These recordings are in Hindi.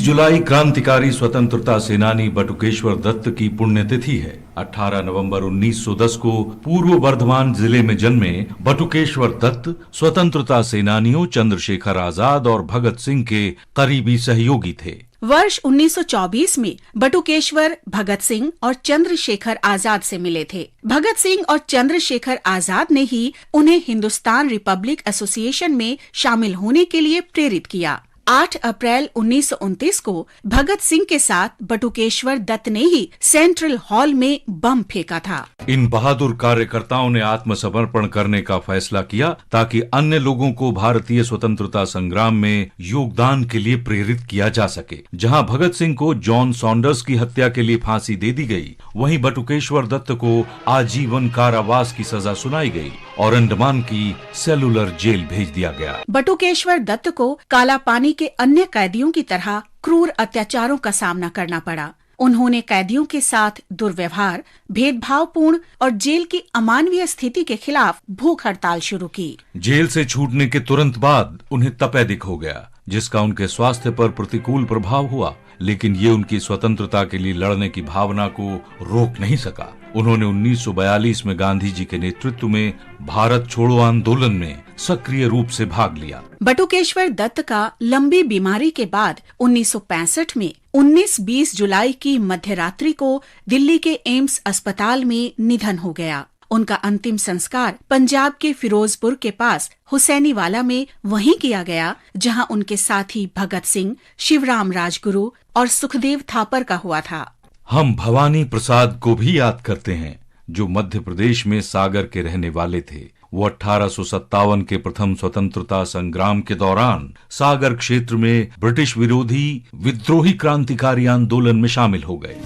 जुलाई क्रांतिकारी स्वतंत्रता सेनानी बटुकेश्वर दत्त की पुण्यतिथि है। 18 नवंबर 1910 को पूर्व बर्धमान जिले में जन्मे बटुकेश्वर दत्त स्वतंत्रता सेनानियों चंद्रशेखर आजाद और भगत सिंह के करीबी सहयोगी थे। वर्ष 1924 में बटुकेश्वर भगत सिंह और चंद्रशेखर आजाद से मिले थे। भगत सिंह और चंद्रशेखर आजाद ने ही उन्हें हिंदुस्तान रिपब्लिक एसोसिएशन में शामिल होने के लिए प्रेरित किया। 8 अप्रैल 1929 को भगत सिंह के साथ बटुकेश्वर दत्त ने ही सेंट्रल हॉल में बम फेंका था। इन बहादुर कार्यकर्ताओं ने आत्मसमर्पण करने का फैसला किया ताकि अन्य लोगों को भारतीय स्वतंत्रता संग्राम में योगदान के लिए प्रेरित किया जा सके। जहां भगत सिंह को जॉन सॉन्डर्स की हत्या के लिए फांसी दे दी गई, वहीं बटुकेश्वर दत्त को आजीवन कारावास की सजा सुनाई गई और अंडमान की सेलुलर जेल भेज दिया गया। बटुकेश्वर दत्त को काला पानी के अन्य कैदियों की तरह क्रूर अत्याचारों का सामना करना पड़ा। उन्होंने कैदियों के साथ दुर्व्यवहार, भेदभावपूर्ण और जेल की अमानवीय स्थिति के खिलाफ भूख हड़ताल शुरू की। जेल से छूटने के तुरंत बाद उन्हें तपेदिक हो गया, जिसका उनके स्वास्थ्य पर प्रतिकूल प्रभाव हुआ, लेकिन ये उनकी स्वतंत्रता के लिए लड़ने की भावना को रोक नहीं सका। उन्होंने 1942 में गांधी जी के नेतृत्व में भारत छोड़ो आंदोलन में सक्रिय रूप से भाग लिया। बटुकेश्वर दत्त का लंबी बीमारी के बाद 1965 में 19-20 जुलाई की मध्यरात्रि को दिल्ली के एम्स अस्पताल में निधन हो गया। उनका अंतिम संस्कार पंजाब के फिरोजपुर के पास हुसैनीवाला में वहीं किया गया, जहां उनके साथी भगत सिंह, शिवराम राजगुरु और सुखदेव थापर का हुआ था। हम भवानी प्रसाद को भी याद करते हैं, जो मध्य प्रदेश में सागर के रहने वाले थे। वो 1857 के प्रथम स्वतंत्रता संग्राम के दौरान सागर क्षेत्र में ब्रिटिश विरोधी विद्रोही क्रांतिकारी आंदोलन में शामिल हो गए।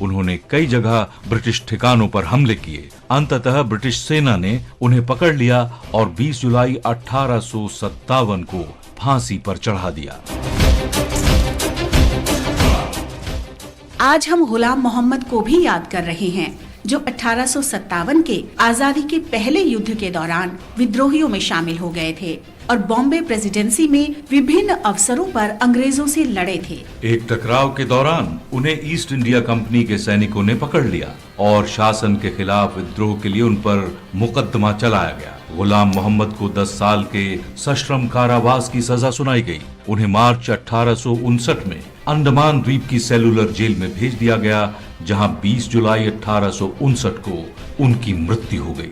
उन्होंने कई जगह ब्रिटिश ठिकानों पर हमले किए। अंततः ब्रिटिश सेना ने उन्हें पकड़ लिया और 20 जुलाई 1857 को फांसी पर चढ़ा दिया। आज हम गुलाम मोहम्मद को भी याद कर रहे हैं, जो 1857 के आजादी के पहले युद्ध के दौरान विद्रोहियों में शामिल हो गए थे और बॉम्बे प्रेसिडेंसी में विभिन्न अवसरों पर अंग्रेजों से लड़े थे। एक टकराव के दौरान उन्हें ईस्ट इंडिया कंपनी के सैनिकों ने पकड़ लिया और शासन के खिलाफ विद्रोह के लिए उन पर मुकदमा चलाया गया। गुलाम मोहम्मद को 10 साल के सश्रम कारावास की सजा सुनाई गई। उन्हें मार्च 1859 में अंडमान द्वीप की सेलुलर जेल में भेज दिया गया, जहां 20 जुलाई 1859 को उनकी मृत्यु हो गई।